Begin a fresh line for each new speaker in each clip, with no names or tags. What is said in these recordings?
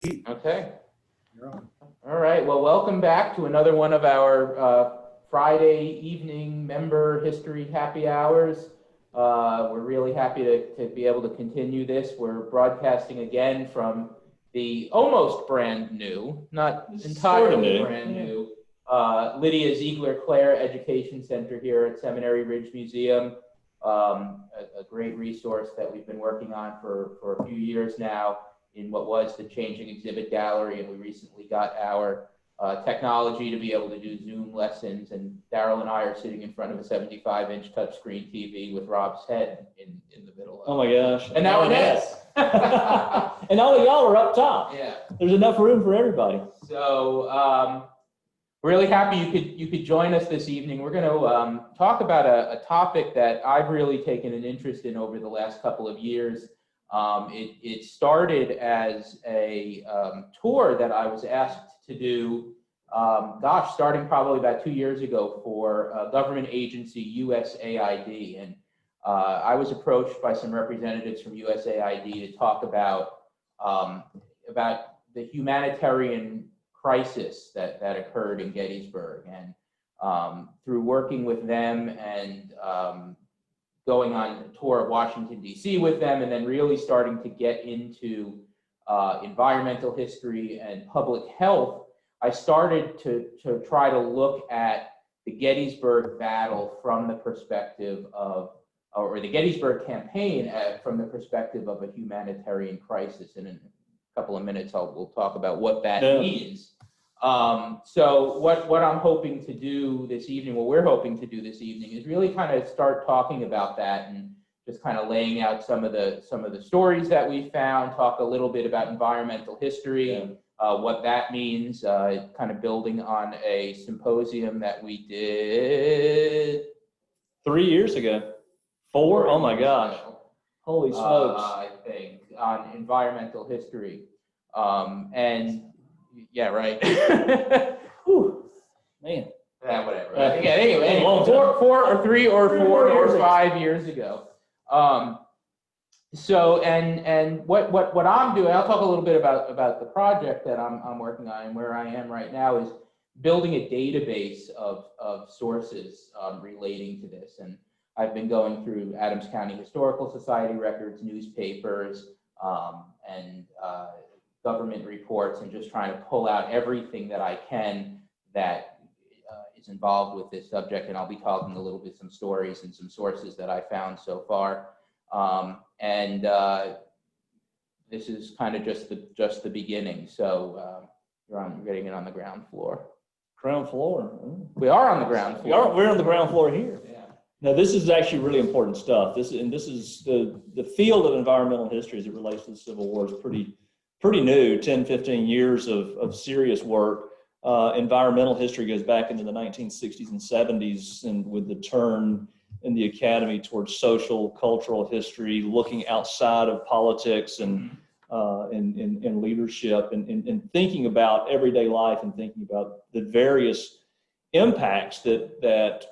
Okay. All right. Well, welcome back to another one of our Friday evening member history happy hours. We're really happy to be able to continue this. We're broadcasting again from the almost brand new, not entirely brand new, Lydia Ziegler-Clare Education Center here at Seminary Ridge Museum. A great resource that we've been working on for a few years now in what was the changing exhibit gallery, and we recently got our technology to be able to do Zoom lessons, and Daryl and I are sitting in front of a 75-inch touchscreen TV with Rob's head in the middle of it.
Oh my gosh.
And now it is.
And all of y'all are up top.
Yeah.
There's enough room for everybody.
So really happy you could join us this evening. We're going to talk about a topic that I've really taken an interest in over the last couple of years. It started as a tour that I was asked to do, starting probably about 2 years ago for a government agency, USAID. And I was approached by some representatives from USAID to talk about the humanitarian crisis that occurred in Gettysburg. And through working with them and going on a tour of Washington, D.C. with them, and then really starting to get into environmental history and public health, I started to try to look at the Gettysburg battle from the perspective of, or the Gettysburg campaign from the perspective of a humanitarian crisis. And in a couple of minutes, we'll talk about what that means. So what I'm hoping to do this evening, what we're hoping to do this evening, is really kind of start talking about that and just kind of laying out some of the stories that we found, talk a little bit about environmental history, what that means, kind of building on a symposium that we did
3 years ago. 4? Oh my gosh. Holy smokes.
I think on environmental history. And yeah, right.
Whew. Man.
Yeah, whatever. Yeah, anyway, 3 or 4 or 5 years ago. So and what I'm doing, I'll talk a little bit about the project that I'm working on, and where I am right now is building a database of sources relating to this. And I've been going through Adams County Historical Society records, newspapers, and government reports, and just trying to pull out everything that I can that is involved with this subject. And I'll be talking a little bit some stories and some sources that I found so far. This is kind of just the beginning. So you're getting it on the ground floor.
Ground floor.
We are on the ground floor.
We're on the ground floor here.
Yeah.
Now this is actually really important stuff. This is the field of environmental history as it relates to the Civil War is pretty new, 10, 15 years of serious work. Environmental history goes back into the 1960s and 70s, and with the turn in the academy towards social, cultural history, looking outside of politics and leadership, and thinking about everyday life, and thinking about the various impacts that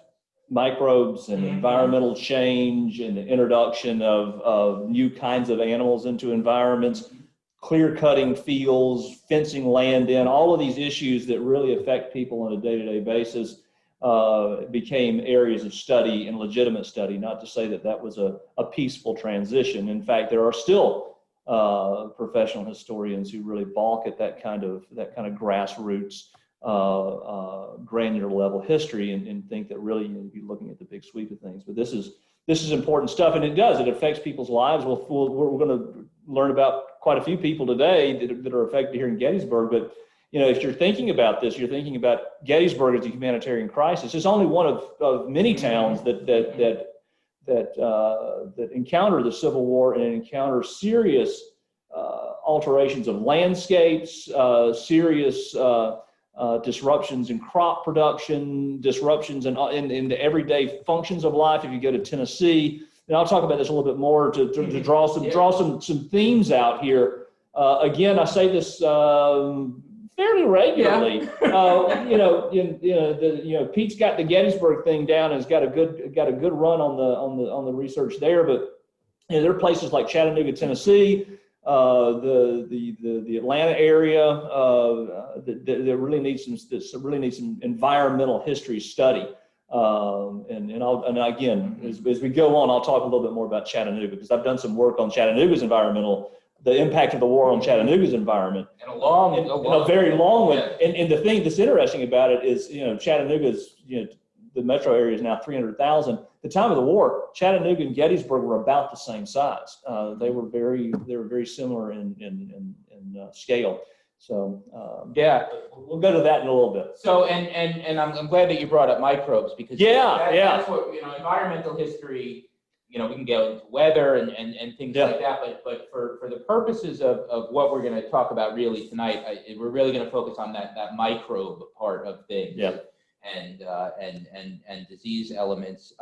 microbes and environmental change and the introduction of new kinds of animals into environments, clear-cutting fields, fencing land in, all of these issues that really affect people on a day-to-day basis became areas of study and legitimate study. Not to say that that was a peaceful transition. In fact, there are still professional historians who really balk at that kind of grassroots, granular level history, and think that really you need to be looking at the big sweep of things. But this is important stuff, and it affects people's lives. We're going to learn about quite a few people today that are affected here in Gettysburg. But if you're thinking about this, you're thinking about Gettysburg as a humanitarian crisis. It's only one of many towns that encounter the Civil War and encounter serious alterations of landscapes, serious disruptions in crop production, disruptions in the everyday functions of life. If you go to Tennessee, and I'll talk about this a little bit more to draw some themes out here. Again, I say this fairly regularly. Pete's got the Gettysburg thing down and has got a good run on the research there. But there are places like Chattanooga, Tennessee, the Atlanta area that really needs some environmental history study. And again, as we go on, I'll talk a little bit more about Chattanooga, because I've done some work on Chattanooga's the impact of the war on Chattanooga's environment.
And
a very long one. And the thing that's interesting about it is, Chattanooga's, the metro area is now 300,000. At the time of the war, Chattanooga and Gettysburg were about the same size. They were very similar in scale. So we'll go to that in a little bit.
So and I'm glad that you brought up microbes, because that's what, environmental history. We can go into weather and things like that, but for the purposes of what we're going to talk about really tonight, we're really going to focus on that microbe part of things. And disease elements.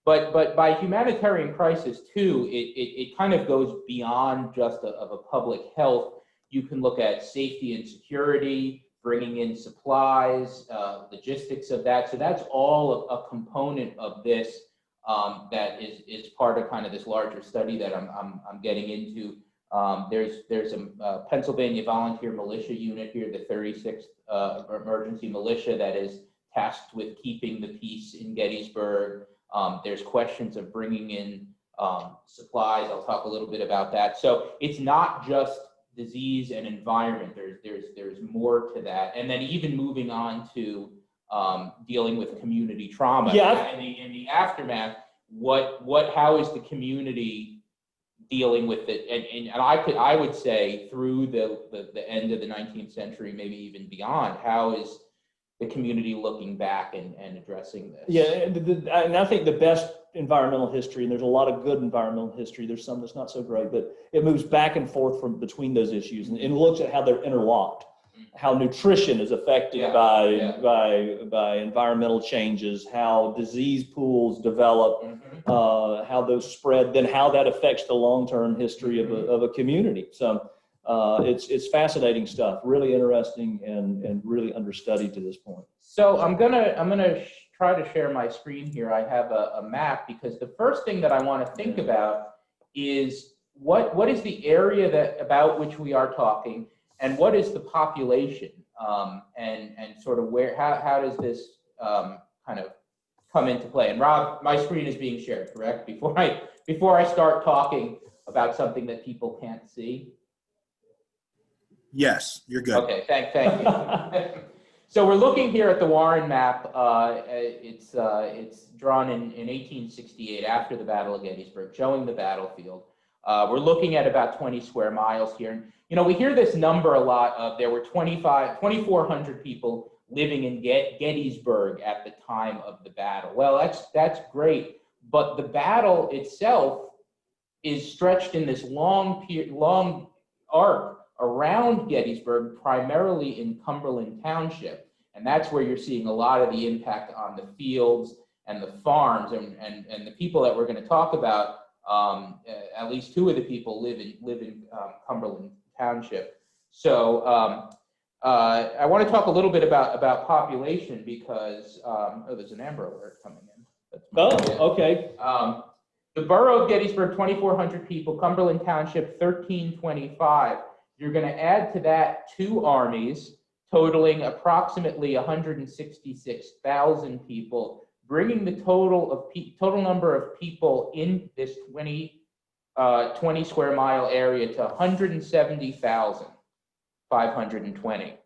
But by humanitarian crisis too, it kind of goes beyond just of a public health. You can look at safety and security, bringing in supplies, logistics of that. So that's all a component of this that is part of kind of this larger study that I'm getting into. There's a Pennsylvania volunteer militia unit here, the 36th Emergency Militia, that is tasked with keeping the peace in Gettysburg. There's questions of bringing in supplies. I'll talk a little bit about that. So it's not just disease and environment. There's more to that. And then even moving on to dealing with community trauma. In the aftermath, how is the community dealing with it? And I would say through the end of the 19th century, maybe even beyond, how is the community looking back and addressing this?
And I think the best environmental history, and there's a lot of good environmental history, there's some that's not so great, but it moves back and forth between those issues and looks at how they're interlocked, how nutrition is affected by environmental changes, how disease pools develop, how those spread, then how that affects the long-term history of a community. So it's fascinating stuff, really interesting and really understudied to this point.
So I'm gonna try to share my screen here. I have a map, because the first thing that I want to think about is what is the area about which we are talking, and what is the population, and sort of how does this kind of come into play? And Rob, my screen is being shared, correct? Before I start talking about something that people can't see.
Yes, you're good.
Okay, thank you. So we're looking here at the Warren map. It's drawn in 1868 after the Battle of Gettysburg, showing the battlefield. We're looking at about 20 square miles here. And, we hear this number a lot of there were 2,400 people living in Gettysburg at the time of the battle. Well, that's great, but the battle itself is stretched in this long arc around Gettysburg, primarily in Cumberland Township. And that's where you're seeing a lot of the impact on the fields and the farms, and the people that we're going to talk about. At least two of the people live in Cumberland Township. So I want to talk a little bit about population, because there's an Amber Alert coming in.
Okay.
The borough of Gettysburg, 2,400 people. Cumberland Township, 1,325. You're going to add to that two armies, totaling approximately 166,000 people, bringing the total number of people in this 20 square mile area to 170,520.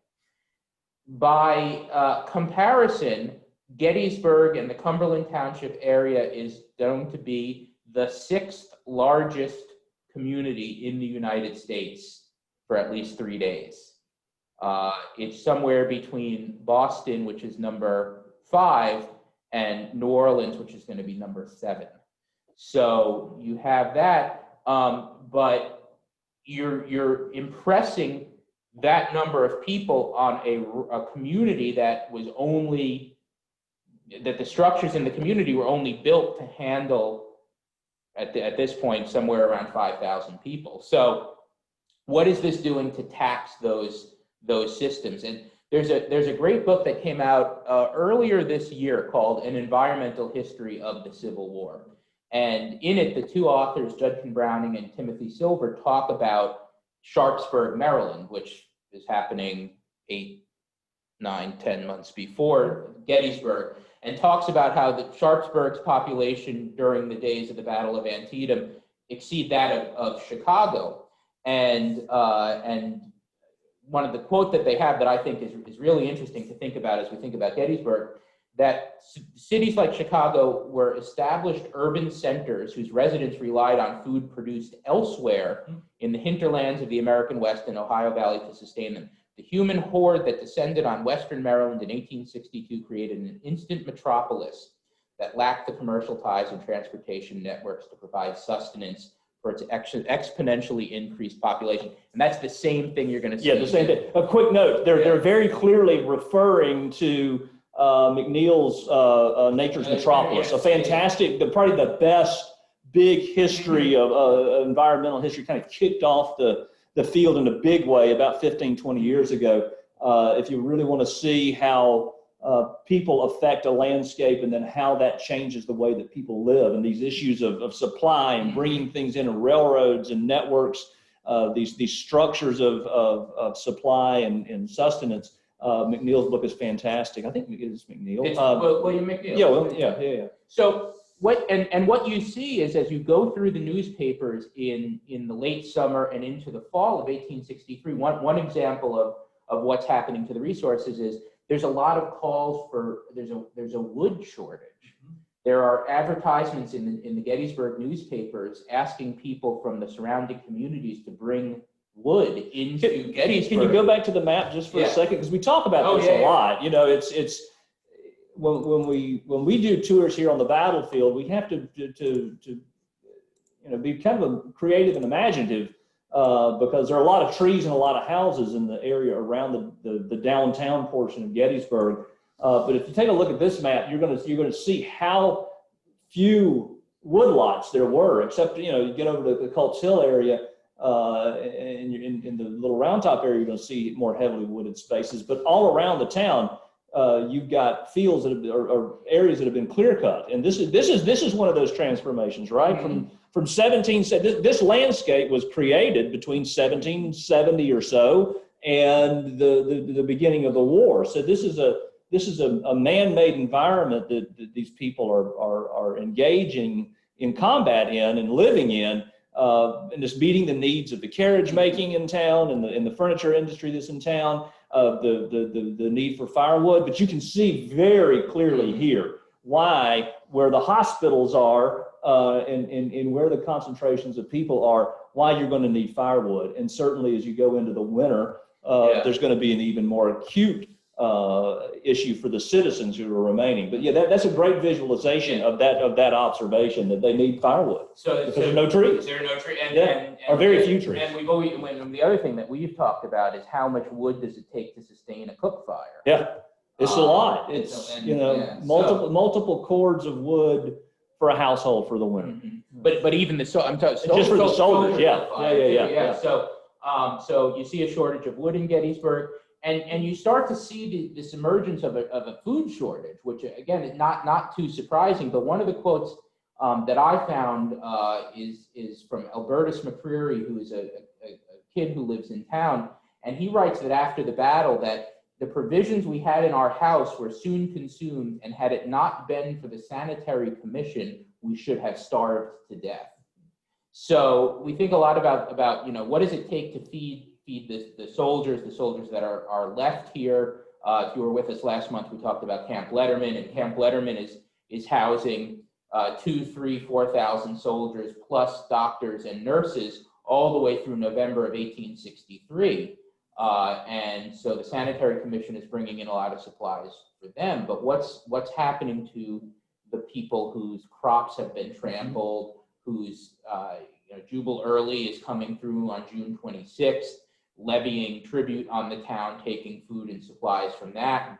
By comparison, Gettysburg and the Cumberland Township area is known to be the 6th largest community in the United States for at least 3 days. It's somewhere between Boston, which is number 5, and New Orleans, which is going to be number 7. So you have that, but you're impressing that number of people on a community that the structures in the community were only built to handle, at this point, somewhere around 5,000 people. So what is this doing to tax those systems? And there's a great book that came out earlier this year called An Environmental History of the Civil War. And in it, the two authors, Judkin Browning and Timothy Silver, talk about Sharpsburg, Maryland, which is happening 8, 9, 10 months before Gettysburg, and talks about how the Sharpsburg's population during the days of the Battle of Antietam exceed that of Chicago. And one of the quote that they have that I think is really interesting to think about as we think about Gettysburg, that cities like Chicago were established urban centers whose residents relied on food produced elsewhere in the hinterlands of the American West and Ohio Valley to sustain them. The human horde that descended on Western Maryland in 1862 created an instant metropolis that lacked the commercial ties and transportation networks to provide sustenance for its exponentially increased population. And that's the same thing you're going to see.
Yeah, the same thing. A quick note, they're very clearly referring to McNeil's Nature's Metropolis, a fantastic, probably the best big history of environmental history, kind of kicked off the field in a big way about 15, 20 years ago. If you really want to see how people affect a landscape and then how that changes the way that people live, and these issues of supply and bringing things into railroads and networks, these structures of supply and sustenance. McNeil's book is fantastic. I think it's McNeil.
It's William McNeil.
Yeah.
So what you see is as you go through the newspapers in the late summer and into the fall of 1863, one example of what's happening to the resources is there's a lot of calls for there's a wood shortage. There are advertisements in the Gettysburg newspapers asking people from the surrounding communities to bring wood into Gettysburg.
Can you go back to the map just for a second? Because we talk about this a lot. You know, it's when we do tours here on the battlefield, we have to be kind of creative and imaginative because there are a lot of trees and a lot of houses in the area around the downtown portion of Gettysburg. But if you take a look at this map, you're going to see how few woodlots there were, except you get over to the Cults Hill area. In the little Round Top area, you're going to see more heavily wooded spaces. But all around the town, you've got fields that or areas that have been clear cut, and this is one of those transformations, right?
Mm-hmm.
From 17, this landscape was created between 1770 or so and the beginning of the war. So this is a man-made environment that these people are engaging in combat in and living in. And it's meeting the needs of the carriage making in town and the furniture industry that's in town, the need for firewood. But you can see very clearly here where the hospitals are and where the concentrations of people are, why you're going to need firewood. And certainly as you go into the winter, there's going to be an even more acute issue for the citizens who are remaining. But that's a great visualization of that observation that they need firewood. Because there are no trees.
There are no trees.
Or very few trees.
And the other thing that we've talked about is how much wood does it take to sustain a cook fire?
Yeah, it's a lot. It's multiple cords of wood for a household for the winter.
Mm-hmm. But even
just for the soldiers. Yeah.
So you see a shortage of wood in Gettysburg. And you start to see this emergence of a food shortage, which again is not too surprising. But one of the quotes that I found is from Albertus McCreary, who is a kid who lives in town, and he writes that after the battle that the provisions we had in our house were soon consumed, and had it not been for the Sanitary Commission, we should have starved to death. So we think a lot about what does it take to feed the soldiers that are left here. If you were with us last month, we talked about Camp Letterman, and Camp Letterman is housing 2,000, 3,000, 4,000 soldiers plus doctors and nurses all the way through November of 1863. And so the Sanitary Commission is bringing in a lot of supplies for them. But what's happening to the people whose crops have been trampled, whose Jubal Early is coming through on June 26th, levying tribute on the town, taking food and supplies from that.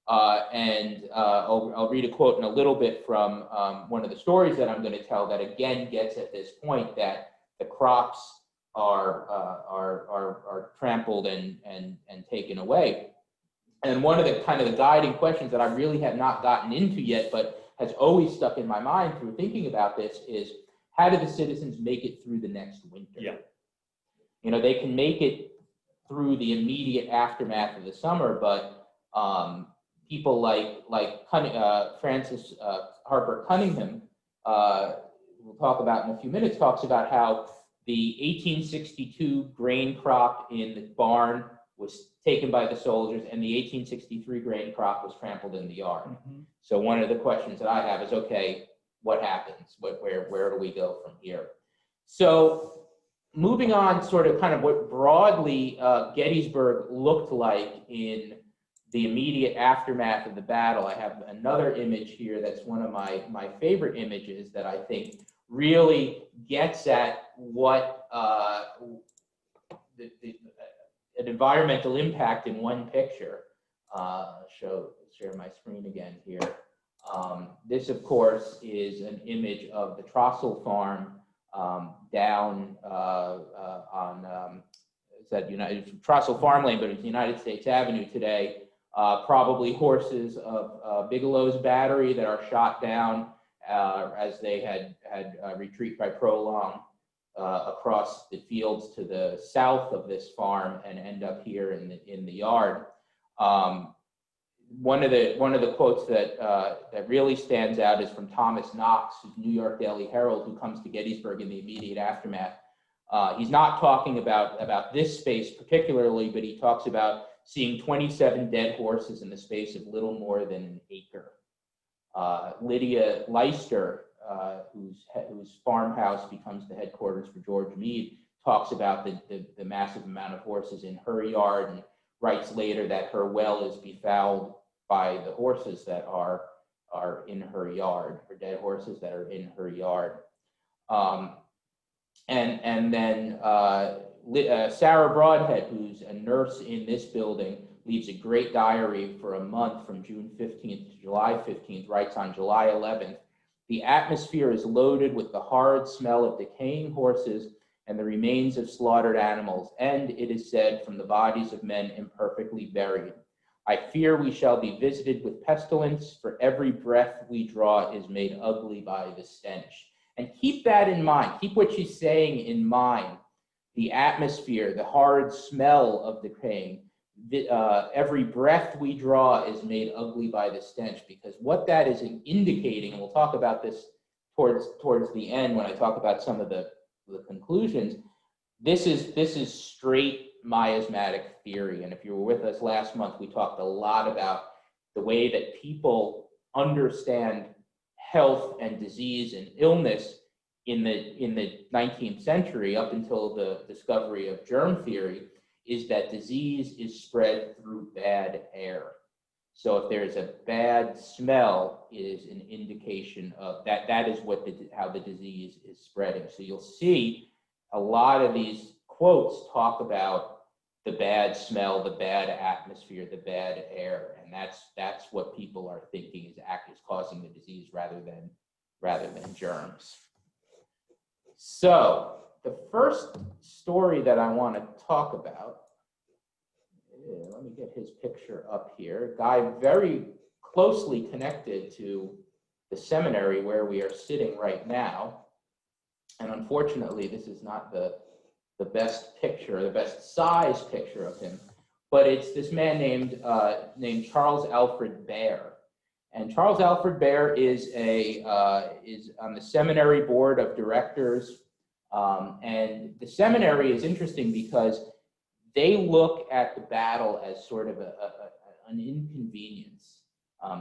I'll read a quote in a little bit from one of the stories that I'm going to tell that again gets at this point that the crops are trampled and taken away. And one of the kind of the guiding questions that I really have not gotten into yet, but has always stuck in my mind through thinking about this is, how do the citizens make it through the next winter?
Yeah.
You know, they can make it through the immediate aftermath of the summer, but people like Francis Harper Cunningham, we'll talk about in a few minutes, talks about how the 1862 grain crop in the barn was taken by the soldiers, and the 1863 grain crop was trampled in the yard. Mm-hmm. So one of the questions that I have is, okay, what happens? Where do we go from here? So moving on, sort of kind of what broadly Gettysburg looked like in the immediate aftermath of the battle. I have another image here that's one of my favorite images that I think really gets at what an environmental impact in one picture. Share my screen again here. This, of course, is an image of the Trossel farm down on it's at Trossel Farm Lane, but it's United States Avenue today. Probably horses of Bigelow's battery that are shot down as they had retreat by prolong across the fields to the south of this farm and end up here in the yard. One of the quotes that really stands out is from Thomas Knox, who's New York Daily Herald, who comes to Gettysburg in the immediate aftermath. He's not talking about this space particularly, but he talks about seeing 27 dead horses in the space of little more than an acre. Lydia Leicester, whose farmhouse becomes the headquarters for George Meade, talks about the massive amount of horses in her yard, and writes later that her well is befouled by the horses that are in her yard, or dead horses that are in her yard. And then Sarah Broadhead, who's a nurse in this building, leaves a great diary for a month from June 15th to July 15th, writes on July 11th, "The atmosphere is loaded with the horrid smell of decaying horses and the remains of slaughtered animals, and, it is said, from the bodies of men imperfectly buried. I fear we shall be visited with pestilence, for every breath we draw is made ugly by the stench." And keep that in mind. Keep what she's saying in mind. The atmosphere, the horrid smell of decaying, every breath we draw is made ugly by the stench, because what that is indicating, and we'll talk about this towards the end when I talk about some of the conclusions, this is straight miasmatic theory. And if you were with us last month, we talked a lot about the way that people understand health and disease and illness in the 19th century, up until the discovery of germ theory, is that disease is spread through bad air. So if there's a bad smell, it is an indication of that is how the disease is spreading. So you'll see a lot of these quotes talk about the bad smell, the bad atmosphere, the bad air, and that's what people are thinking is causing the disease rather than germs. So the first story that I want to talk about, let me get his picture up here. A guy very closely connected to the seminary where we are sitting right now, and unfortunately, this is not the best picture, the best size picture of him, but it's this man named Charles Alfred Baer. And Charles Alfred Baer is on the seminary board of directors, and the seminary is interesting because they look at the battle as sort of an inconvenience.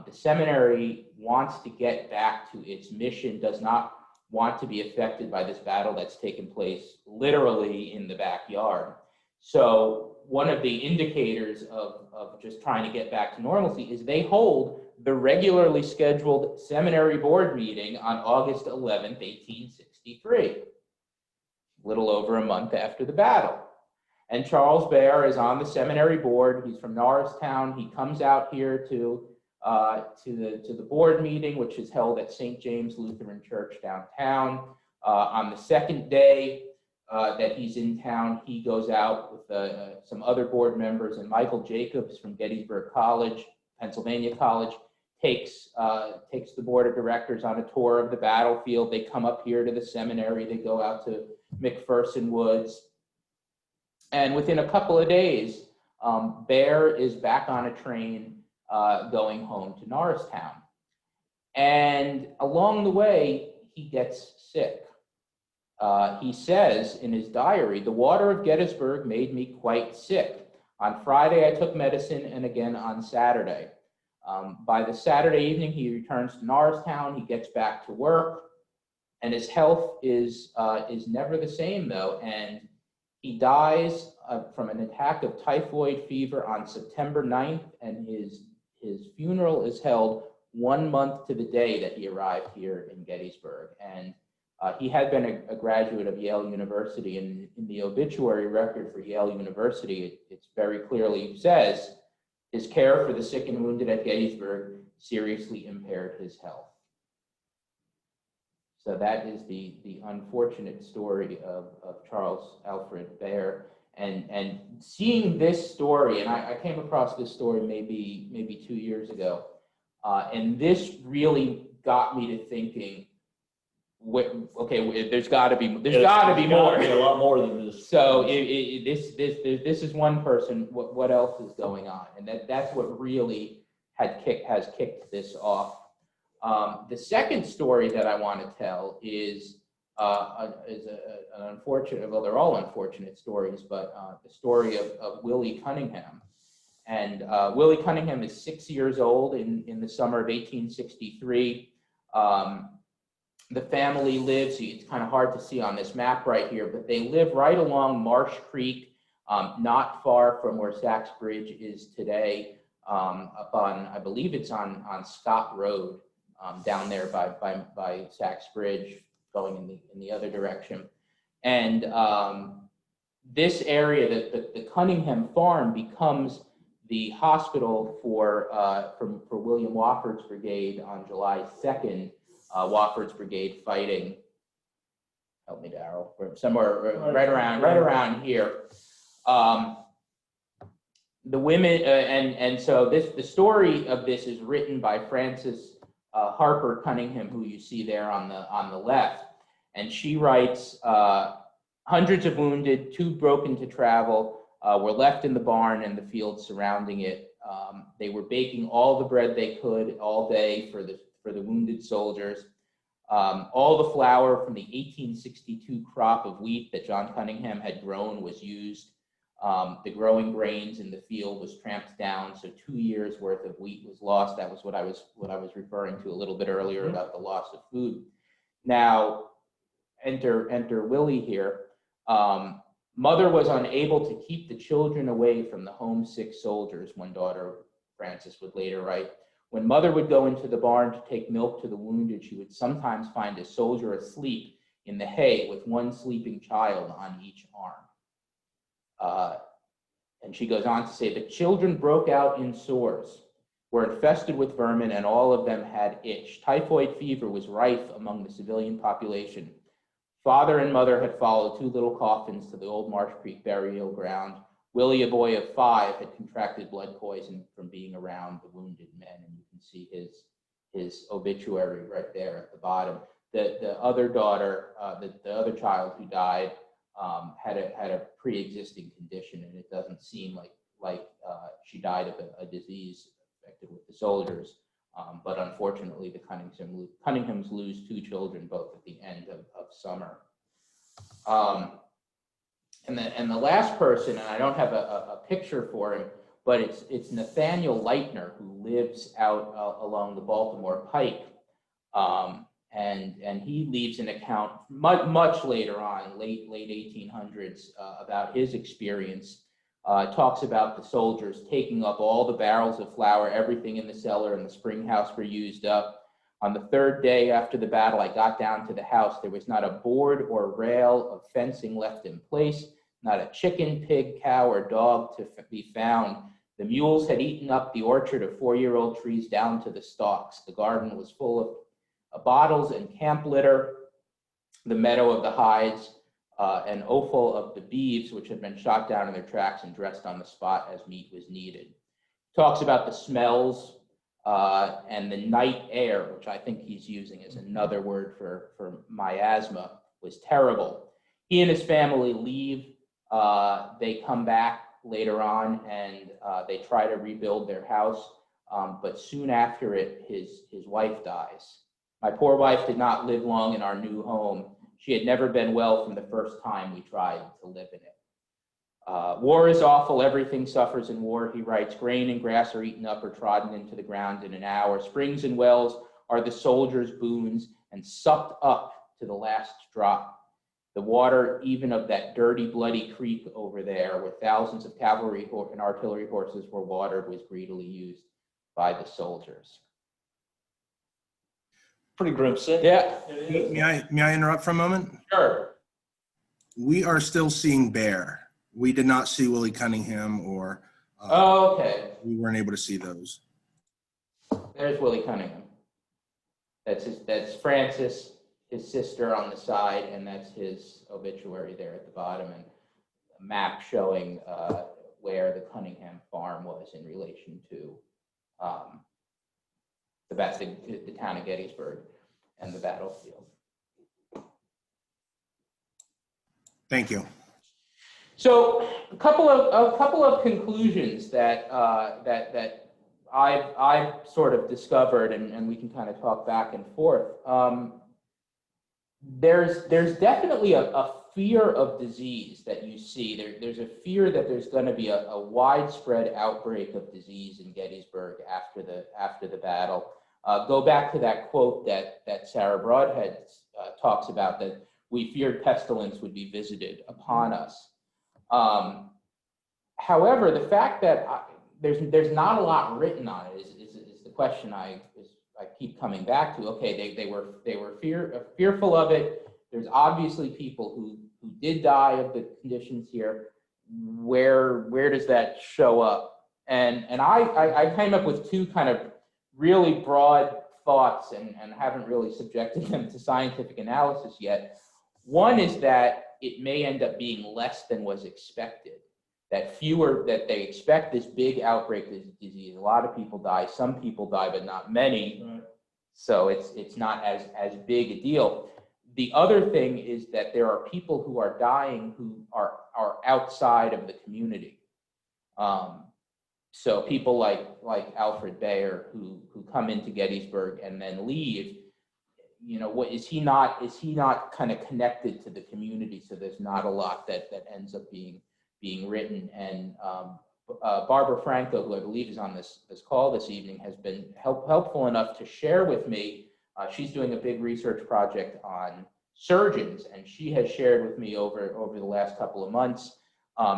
The seminary wants to get back to its mission, does not want to be affected by this battle that's taken place literally in the backyard. So one of the indicators of just trying to get back to normalcy is they hold the regularly scheduled seminary board meeting on August 11th, 1863, a little over a month after the battle. And Charles Baer is on the seminary board. He's from Norristown. He comes out here to the board meeting, which is held at St. James Lutheran Church downtown. On the second day that he's in town, he goes out with some other board members, and Michael Jacobs from Gettysburg College, Pennsylvania College, takes the board of directors on a tour of the battlefield. They come up here to the seminary. They go out to McPherson Woods. And within a couple of days, Bear is back on a train going home to Norristown. And along the way, he gets sick. He says in his diary, "The water of Gettysburg made me quite sick. On Friday, I took medicine, and again on Saturday." By the Saturday evening, he returns to Norristown. He gets back to work, and his health is never the same, though. And he dies from an attack of typhoid fever on September 9th, and his funeral is held 1 month to the day that he arrived here in Gettysburg. And he had been a graduate of Yale University, and in the obituary record for Yale University, it's very clearly says, "His care for the sick and wounded at Gettysburg seriously impaired his health." So that is the unfortunate story of Charles Alfred Bear. And seeing this story, and I came across this story maybe 2 years ago, and this really got me to thinking, okay, there's got to be more.
Be a lot more than this.
So this is one person. What else is going on? And that's what really has kicked this off. The second story that I want to tell is an unfortunate. Well, they're all unfortunate stories, but the story of Willie Cunningham. And Willie Cunningham is 6 years old in the summer of 1863. The family lives, it's kind of hard to see on this map right here, but they live right along Marsh Creek, not far from where Sachs Bridge is today, up on, I believe it's on Scott Road, down there by Sachs Bridge, going in the other direction. And this area, the Cunningham farm, becomes the hospital for William Wofford's brigade on July 2nd. Wofford's brigade fighting, help me, Daryl, somewhere right around here. The women, and so the story of this is written by Frances Harper Cunningham, who you see there on the left, and she writes, "Hundreds of wounded, too broken to travel, were left in the barn and the fields surrounding it. They were baking all the bread they could all day for the wounded soldiers. All the flour from the 1862 crop of wheat that John Cunningham had grown was used. The growing grains in the field was tramped down, so 2 years worth of wheat was lost." That was what I was referring to a little bit earlier about the loss of food. Now, enter Willie here. "Mother was unable to keep the children away from the homesick soldiers," one daughter, Frances, would later write. "When mother would go into the barn to take milk to the wounded, she would sometimes find a soldier asleep in the hay with one sleeping child on each arm." And she goes on to say, "The children broke out in sores, were infested with vermin, and all of them had itch. Typhoid fever was rife among the civilian population. Father and mother had followed 2 little coffins to the old Marsh Creek burial ground. Willie, a boy of 5, had contracted blood poison from being around the wounded men." And you can see his obituary right there at the bottom. The other daughter, the other child who died, had a pre-existing condition, and it doesn't seem like she died of a disease affected with the soldiers. But unfortunately, the Cunninghams lose 2 children, both at the end of summer. And the last person, and I don't have a picture for him, but it's Nathaniel Leitner, who lives out along the Baltimore Pike. And he leaves an account much later on, late 1800s, about his experience. Talks about the soldiers taking up all the barrels of flour, everything in the cellar and the spring house were used up. "On the 3rd day after the battle, I got down to the house. There was not a board or rail of fencing left in place, not a chicken, pig, cow, or dog to be found. The mules had eaten up the orchard of 4-year-old trees down to the stalks. The garden was full of bottles and camp litter, the meadow of the hides, and offal of the beeves, which had been shot down in their tracks and dressed on the spot as meat was needed." Talks about the smells and the night air, which I think he's using as another word for miasma, was terrible. He and his family leave. They come back later on, and they try to rebuild their house. But soon after it, his wife dies. My poor wife did not live long in our new home. She had never been well from the first time we tried to live in it. War is awful. Everything suffers in war, he writes. Grain and grass are eaten up or trodden into the ground in an hour. Springs and wells are the soldiers' boons and sucked up to the last drop. The water, even of that dirty, bloody creek over there, where thousands of cavalry and artillery horses were watered, was greedily used by the soldiers.
Pretty grim scene.
Yeah.
May I interrupt for a moment?
Sure.
We are still seeing Bear. We did not see Willie Cunningham or
Okay.
we weren't able to see those.
There's Willie Cunningham. That's Francis, his sister on the side, and that's his obituary there at the bottom, and a map showing where the Cunningham farm was in relation to the town of Gettysburg and the battlefield.
Thank you.
So a couple of conclusions that I've sort of discovered, and we can kind of talk back and forth. There's definitely a fear of disease that you see. There's a fear that there's going to be a widespread outbreak of disease in Gettysburg after the battle. Go back to that quote that Sarah Broadhead talks about, that we feared pestilence would be visited upon us. However, the fact that there's not a lot written on it is the question I keep coming back to. Okay, they were fearful of it. There's obviously people who did die of the conditions here. Where does that show up? And I came up with two kind of really broad thoughts, and haven't really subjected them to scientific analysis yet. One is that it may end up being less than was expected. That they expect this big outbreak of disease. A lot of people die. Some people die, but not many. Right. So it's not as big a deal. The other thing is that there are people who are dying who are outside of the community. So people like Alfred Bayer who come into Gettysburg and then leave. You know, what is he not kind of connected to the community? So there's not a lot that ends up being written. And Barbara Franco, who I believe is on this call this evening, has been helpful enough to share with me. She's doing a big research project on surgeons, and she has shared with me over the last couple of months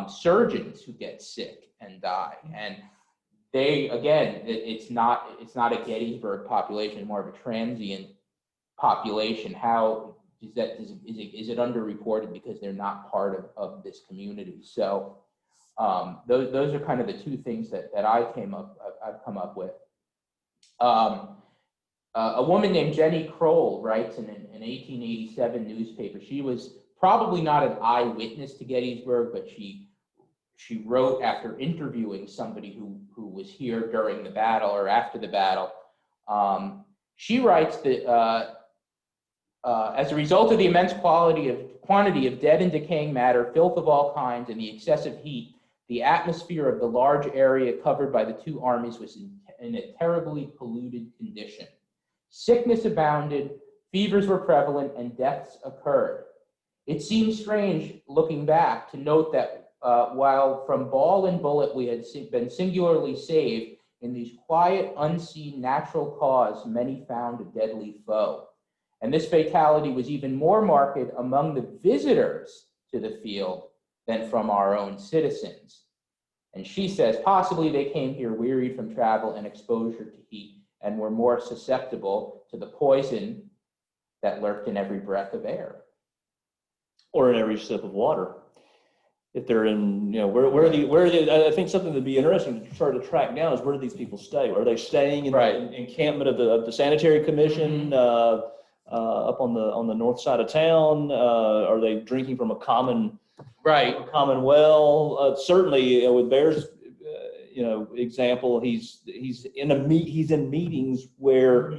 surgeons who get sick and die. And they, again, it's not a Gettysburg population, more of a transient population. How is that? Is it underreported because they're not part of this community? So those are kind of the two things that I've come up with. A woman named Jenny Kroll writes in an 1887 newspaper. She was probably not an eyewitness to Gettysburg, but she wrote after interviewing somebody who was here during the battle or after the battle. She writes that as a result of the immense quantity of dead and decaying matter, filth of all kinds, and the excessive heat, the atmosphere of the large area covered by the two armies was in a terribly polluted condition. Sickness abounded, fevers were prevalent, and deaths occurred. It seems strange, looking back, to note that while from ball and bullet we had been singularly saved, in these quiet, unseen, natural cause, many found a deadly foe. And this fatality was even more marked among the visitors to the field than from our own citizens. And she says, possibly they came here wearied from travel and exposure to heat, and were more susceptible to the poison that lurked in every breath of air.
Or in every sip of water. If they're in, you know, where are the, I think something that'd be interesting to try to track down is, where do these people stay? Are they staying in the encampment of the sanitary commission up on the north side of town? Are they drinking from a common well? Certainly with Bear's example, he's in meetings where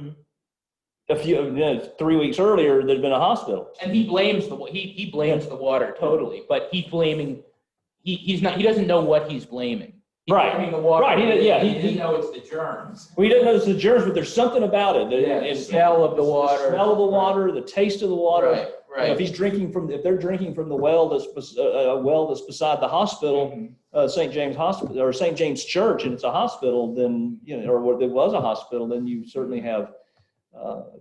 a few 3 weeks earlier there'd been a hospital,
and he blames he blames the water totally, but he doesn't know what he's blaming. He's blaming the water.
Right.
He didn't know it's the germs.
We didn't know it's the germs, but there's something about it.
The smell of the water.
The smell of the water, the taste of the water.
Right. Right.
If they're drinking from the well that's beside the hospital, St. James Hospital or St. James Church, and it's a hospital, then or it was a hospital, then you certainly have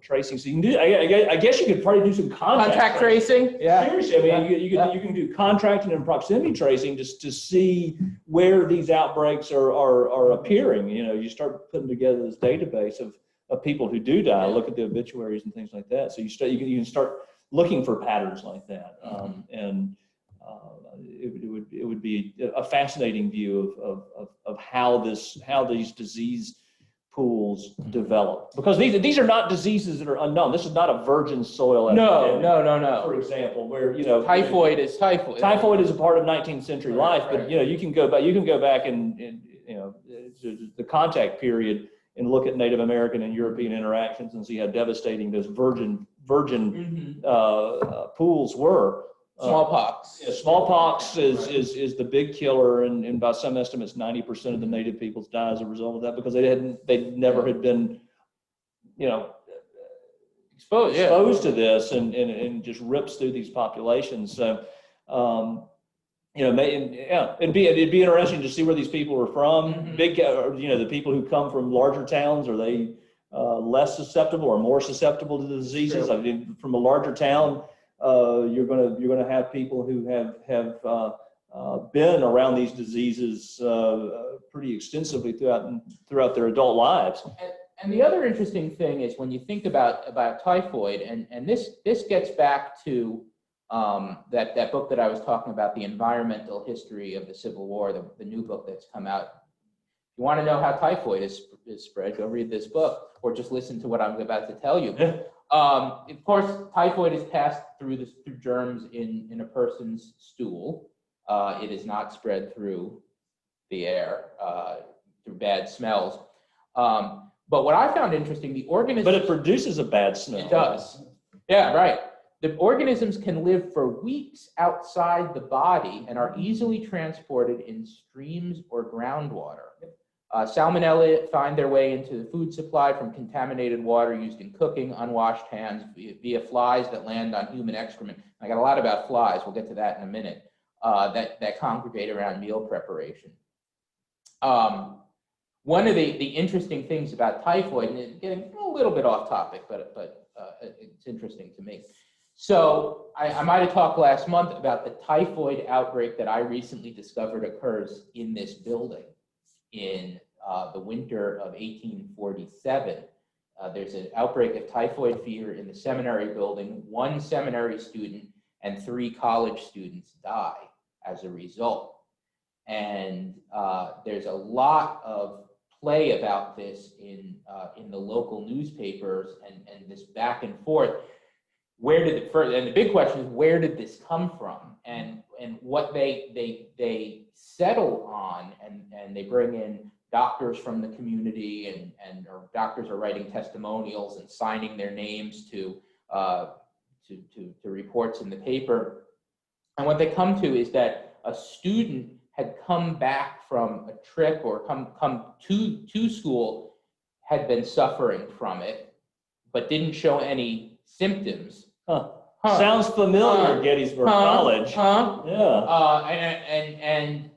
tracing. So you can do. I guess you could probably do some contact
tracing. Yeah.
Seriously, I mean, you can do contracting and proximity tracing just to see where these outbreaks are appearing. You start putting together this database of people who do die. Look at the obituaries and things like that. So you can start looking for patterns like that, and it would be a fascinating view of how these disease pools develop, because these are not diseases that are unknown. This is not a virgin soil epidemic. No. For example, where
typhoid is typhoid.
Typhoid is a part of 19th century life, but you can go back and the contact period and look at Native American and European interactions and see how devastating those virgin pools were.
Smallpox.
Smallpox is the big killer, and by some estimates, 90% of the native peoples die as a result of that, because they never had been, exposed to this, and just rips through these populations. So, it'd be interesting to see where these people are from. The people who come from larger towns, are they less susceptible or more susceptible to the diseases? I mean, from a larger town, you're going to have people who have been around these diseases pretty extensively throughout their adult lives.
And the other interesting thing is when you think about typhoid, and this gets back to that book that I was talking about, The Environmental History of the Civil War, the new book that's come out. If you want to know how typhoid is spread, go read this book, or just listen to what I'm about to tell you. Of course, typhoid is passed through germs in a person's stool. It is not spread through the air, through bad smells. But what I found interesting, the organism...
But it produces a bad smell.
It does. Yeah, right. The organisms can live for weeks outside the body and are easily transported in streams or groundwater. Salmonella find their way into the food supply from contaminated water used in cooking, unwashed hands, via flies that land on human excrement. I got a lot about flies. We'll get to that in a minute. That congregate around meal preparation. One of the interesting things about typhoid, and getting a little bit off topic, but it's interesting to me. So I might have talked last month about the typhoid outbreak that I recently discovered occurs in this building in the winter of 1847. There's an outbreak of typhoid fever in the seminary building. 1 seminary student and 3 college students die as a result. And there's a lot of play about this in the local newspapers, and this back and forth. And the big question is, where did this come from? And what they settle on, and they bring in doctors from the community, or doctors are writing testimonials and signing their names to reports in the paper. And what they come to is that a student had come back from a trip or come to school, had been suffering from it, but didn't show any symptoms.
Sounds familiar, Gettysburg College.
Yeah.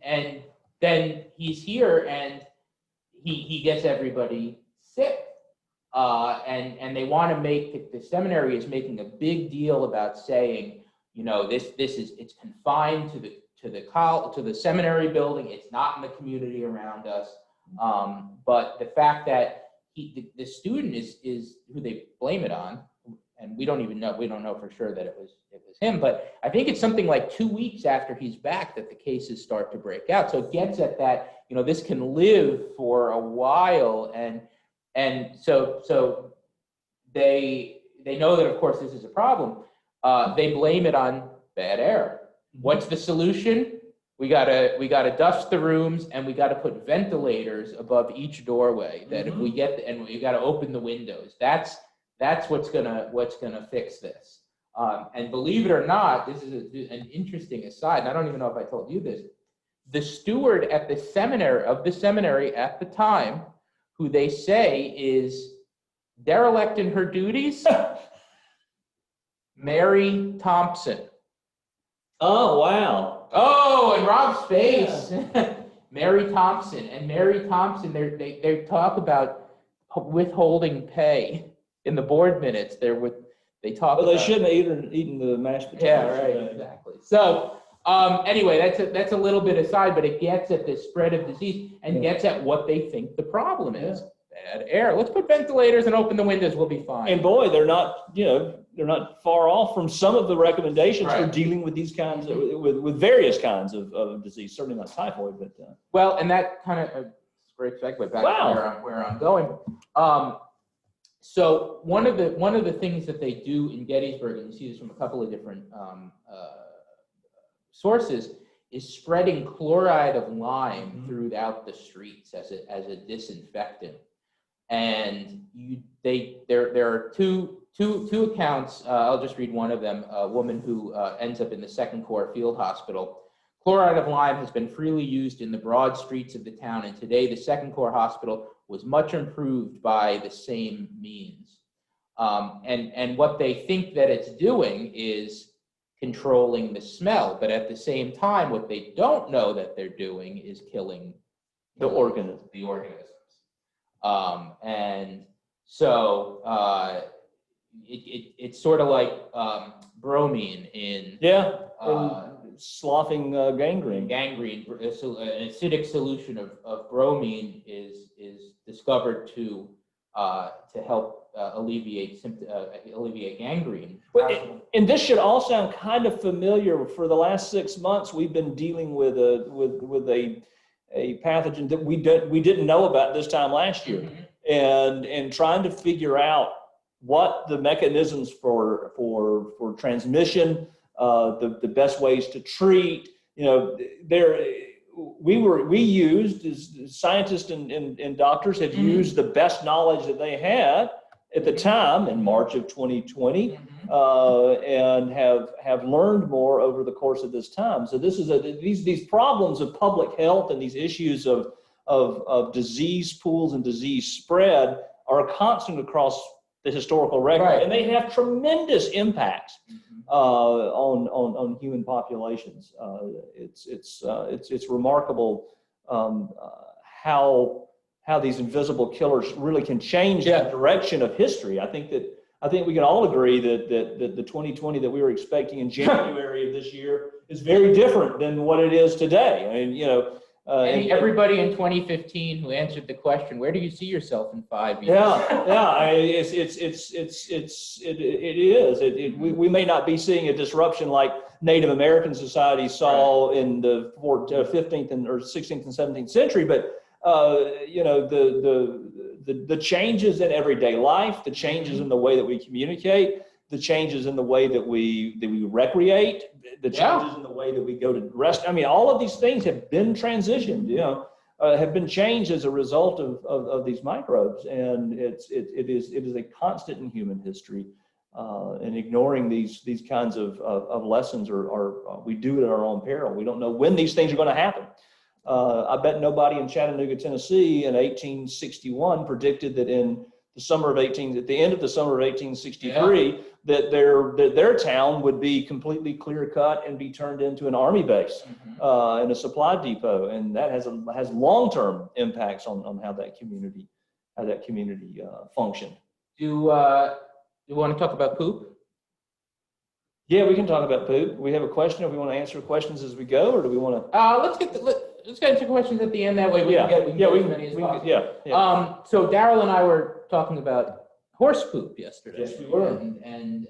And then he's here, and he gets everybody sick. And they want to make the seminary is making a big deal about saying, it's confined to the seminary building. It's not in the community around us. But the fact that the student is who they blame it on, and we don't know for sure that it was him, but I think it's something like 2 weeks after he's back that the cases start to break out. So it gets at that, this can live for a while, and so they know that, of course, this is a problem. They blame it on bad air. What's the solution? we gotta dust the rooms, and we gotta put ventilators above each doorway. That if we get, and we gotta open the windows. That's what's gonna fix this. And believe it or not, this is an interesting aside. And I don't even know if I told you this. The steward at the seminary at the time, who they say is derelict in her duties, Mary Thompson.
Oh, wow.
Oh, and Rob's face. Yeah. Mary Thompson. And Mary Thompson, they talk about withholding pay in the board minutes. They talk
Well,
about,
they shouldn't have eaten the mashed potatoes.
Yeah, right, exactly. So anyway, that's a little bit aside, but it gets at the spread of disease and gets at what they think the problem is. Bad air. Let's put ventilators and open the windows. We'll be fine.
And boy, they're not far off from some of the recommendations for
Right.
dealing with these kinds of, with various kinds of disease. Certainly not typhoid, but
well, and that kind of great segue back to where I'm going. So one of the things that they do in Gettysburg, and you see this from a couple of different sources, is spreading chloride of lime throughout the streets as a disinfectant. And there are two accounts. I'll just read one of them. A woman who ends up in the Second Corps Field Hospital. Chloride of lime has been freely used in the broad streets of the town, and today the Second Corps Hospital was much improved by the same means. And what they think that it's doing is controlling the smell, but at the same time, what they don't know that they're doing is killing
the organisms.
And so it's sort of like bromine in
sloughing gangrene.
Gangrene, so an acidic solution of bromine is discovered to help alleviate gangrene.
And this should all sound kind of familiar. For the last 6 months, we've been dealing with a pathogen that we didn't know about this time last year, and trying to figure out what the mechanisms for transmission, the best ways to treat. We used, as scientists and doctors have used the best knowledge that they had at the time in March of 2020, and have learned more over the course of this time. So this is these problems of public health and these issues of disease pools and disease spread are constant across the historical record, and they have tremendous impacts on human populations. It's remarkable how these invisible killers really can change the direction of history. I think we can all agree that the 2020 that we were expecting in January of this year is very different than what it is today. I mean,
and everybody in 2015 who answered the question, "Where do you see yourself in 5 years?"
We may not be seeing a disruption like Native American society saw in the 15th or 16th and 17th century, but the changes in everyday life, the changes in the way that we communicate, the changes in the way that we recreate, the changes in the way that we go to rest. I mean, all of these things have been transitioned, have been changed as a result of these microbes, and it is a constant in human history. And ignoring these kinds of lessons we do it at our own peril. We don't know when these things are going to happen. I bet nobody in Chattanooga, Tennessee in 1861 predicted that at the end of the summer of 1863, that their town would be completely clear cut and be turned into an army base and a supply depot, and that has long-term impacts on how that community functioned.
Do you want to talk about poop?
Yeah, we can talk about poop. We have a question. If we want to answer questions as we go, or do we want to?
Let's get into questions at the end. That way we can get as many as possible. So Daryl and I were talking about horse poop yesterday.
Yes, we were.
And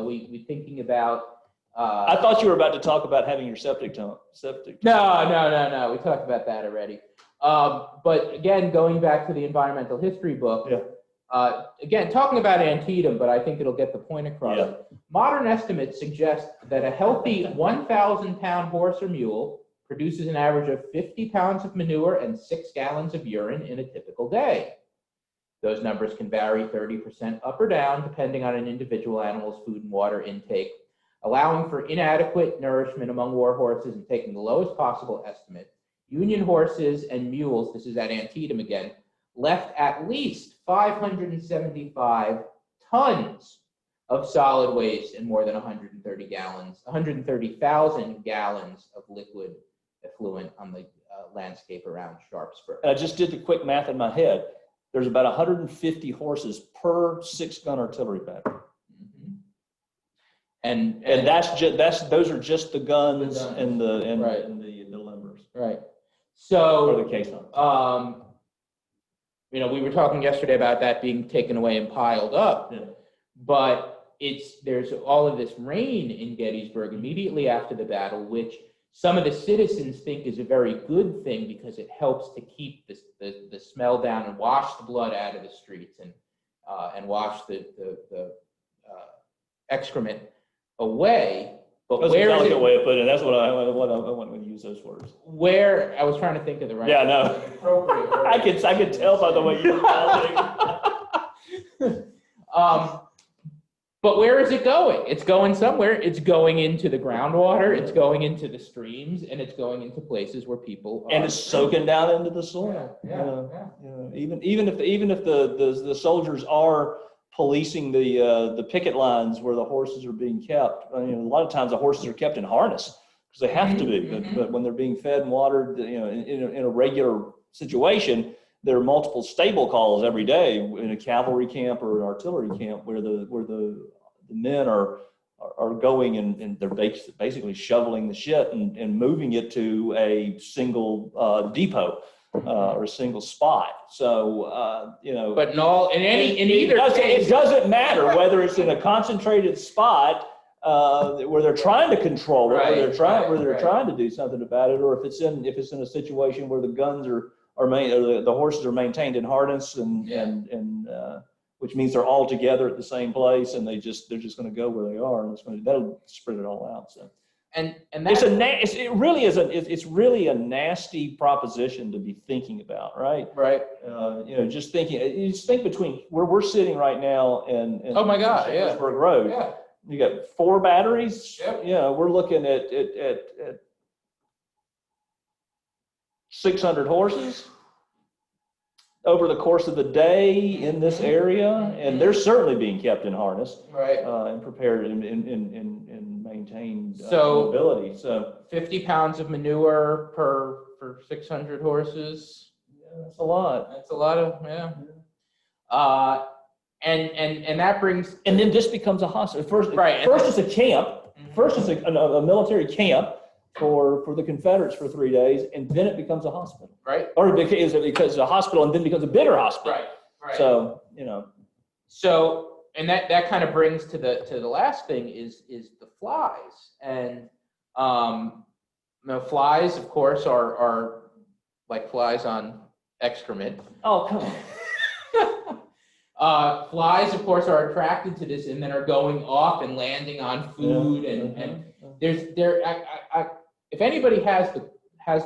we thinking about.
I thought you were about to talk about having your septic.
No. We talked about that already. But again, going back to the environmental history book.
Yeah.
Again, talking about Antietam, but I think it'll get the point across. Yeah. Modern estimates suggest that a healthy 1,000-pound horse or mule produces an average of 50 pounds of manure and 6 gallons of urine in a typical day. Those numbers can vary 30% up or down depending on an individual animal's food and water intake, allowing for inadequate nourishment among war horses and taking the lowest possible estimate. Union horses and mules, this is at Antietam again, left at least 575 tons of solid waste and more than 130,000 gallons of liquid effluent on the landscape around Sharpsburg.
And I just did the quick math in my head. There's about 150 horses per 6-gun artillery battery.
Mm-hmm.
And those are just the guns, and the
right.
and the limbers.
Right. So
or the caissons.
We were talking yesterday about that being taken away and piled up, but there's all of this rain in Gettysburg immediately after the battle, which some of the citizens think is a very good thing because it helps to keep the smell down and wash the blood out of the streets and wash the excrement away. But
that's a delicate way of putting it. That's what I want to use those words.
Where I was trying to think of the right.
Yeah, no. I could tell by the way you were talking.
But where is it going? It's going somewhere. It's going into the groundwater. It's going into the streams, and it's going into places where people are.
And it's soaking down into the soil.
Yeah.
Even if the soldiers are policing the picket lines where the horses are being kept, a lot of times the horses are kept in harness because they have to be. But when they're being fed and watered, in a regular situation, there are multiple stable calls every day in a cavalry camp or an artillery camp where the men are going and they're basically shoveling the shit and moving it to a single depot or a single spot. So
but in either case,
it doesn't matter whether it's in a concentrated spot where they're trying to control it, where they're trying to do something about it, or if it's in a situation where the guns or the horses are maintained in harness and which means they're all together at the same place and they're just going to go where they are, and that'll spread it all out. So
and
it's really a nasty proposition to be thinking about, right?
Right.
Just think between where we're sitting right now and
oh my God,
Gettysburg Road.
Yeah.
You got 4 batteries.
Yep.
We're looking at 600 horses over the course of the day in this area, and they're certainly being kept in harness,
right,
and prepared and maintained mobility. So
50 pounds of manure for 600 horses.
Yeah, that's a lot.
That's a lot of and that brings,
and then this becomes a hospital. First it's a camp.
Mm-hmm.
First it's a military camp for the Confederates for 3 days, and then it becomes a hospital.
Right.
Or because it's a hospital and then becomes a bigger hospital.
Right.
So,
So, and that kind of brings to the last thing is the flies. And flies, of course, are like flies on excrement.
Oh, come on.
Flies, of course, are attracted to this and then are going off and landing on food. And if anybody has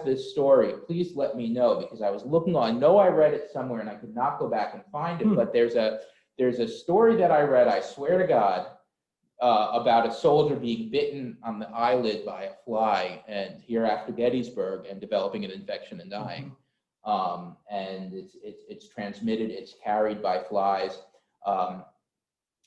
this story, please let me know, because I was looking I know I read it somewhere and I could not go back and find it, but there's a story that I read, I swear to God, about a soldier being bitten on the eyelid by a fly and here after Gettysburg and developing an infection and dying. And it's transmitted, it's carried by flies.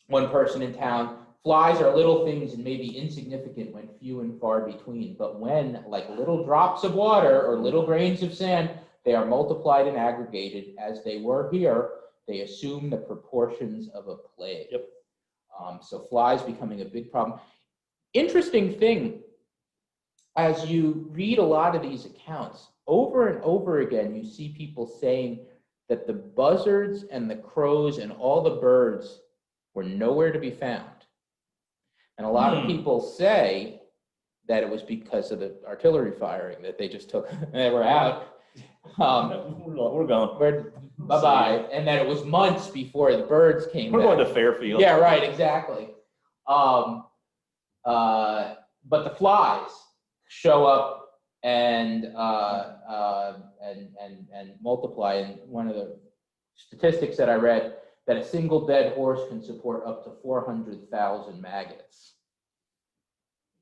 One person in town, flies are little things and maybe insignificant when few and far between, but when, like little drops of water or little grains of sand, they are multiplied and aggregated as they were here, they assume the proportions of a plague.
Yep.
So flies becoming a big problem. Interesting thing, as you read a lot of these accounts, over and over again, you see people saying that the buzzards and the crows and all the birds were nowhere to be found. And a lot of people say that it was because of the artillery firing, that they just took, they were out.
We're going.
Bye-bye. And that it was months before the birds came
We're
back.
going to Fairfield.
Yeah, right, exactly. But the flies show up and multiply. And one of the statistics that I read, that a single dead horse can support up to 400,000 maggots.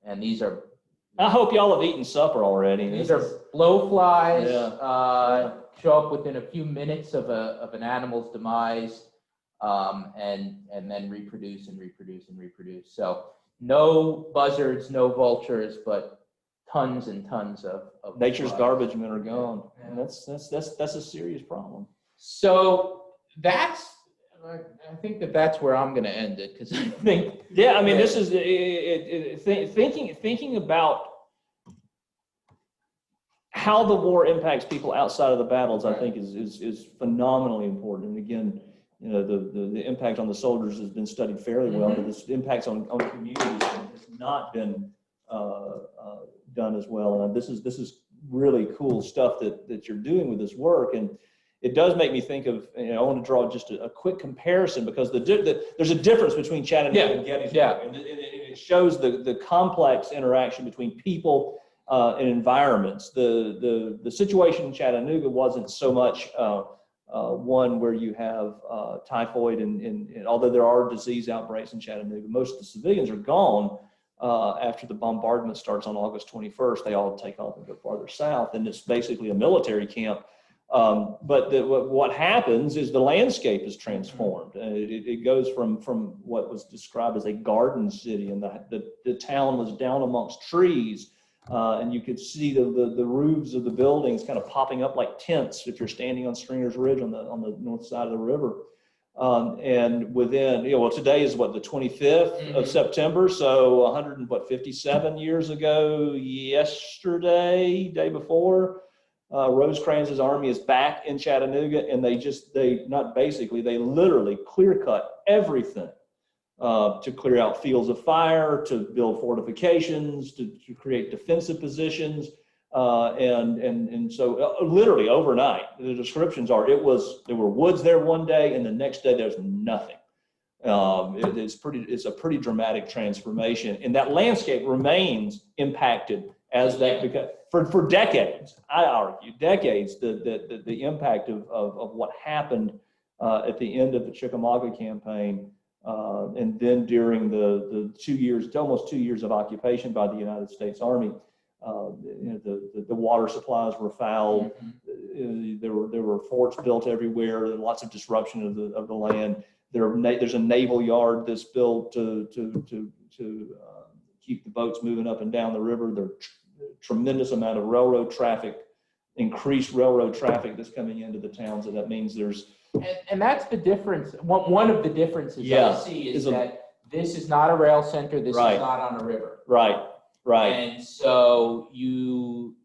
And these are,
I hope y'all have eaten supper already.
these are blowflies,
Yeah.
show up within a few minutes of an animal's demise, and then reproduce and reproduce and reproduce. So no buzzards, no vultures, but tons and tons of
Nature's
flies.
garbage men are gone.
Yeah.
And that's a serious problem.
So I think that's where I'm going to end it, because I think.
Yeah, I mean, this is thinking about how the war impacts people outside of the battles. I think is phenomenally important. And again, you know, the impact on the soldiers has been studied fairly well, but this impacts on communities has not been done as well. And this is really cool stuff that you're doing with this work. And it does make me think of, you know, I want to draw just a quick comparison, because there's a difference between Chattanooga and Gettysburg. And it shows the complex interaction between people and environments. The situation in Chattanooga wasn't so much one where you have typhoid, and although there are disease outbreaks in Chattanooga, most of the civilians are gone after the bombardment starts on August 21st. They all take off and go farther south, and it's basically a military camp. But what happens is the landscape is transformed. It goes from what was described as a garden city, and the town was down amongst trees, and you could see the roofs of the buildings kind of popping up like tents if you're standing on Stringer's Ridge on the north side of the river. And within, you know, well, today is what, the 25th of September, so 157 years ago yesterday, day before, Rosecrans's army is back in Chattanooga, and they literally clear cut everything to clear out fields of fire, to build fortifications, to create defensive positions, and so literally overnight, the descriptions are there were woods there one day, and the next day there's nothing. It's a pretty dramatic transformation, and that landscape remains impacted as that, because for decades, I argue decades, the impact of what happened at the end of the Chickamauga campaign, and then during the 2 years, almost 2 years of occupation by the United States Army. You know, the water supplies were fouled. There were forts built everywhere. Lots of disruption of the land. There's a naval yard that's built to keep the boats moving up and down the river. There's tremendous amount of railroad traffic, increased railroad traffic that's coming into the town. So that means there's.
And that's the difference. One of the differences I see is that this is not a rail center. This is not on a river.
Right.
And so you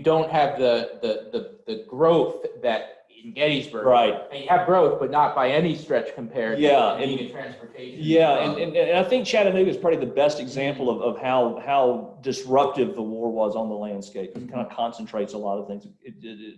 don't have the growth that in Gettysburg. Right. And you have growth, but not by any stretch compared to needed transportation.
Yeah, and I think Chattanooga is probably the best example of how disruptive the war was on the landscape. It kind of concentrates a lot of things.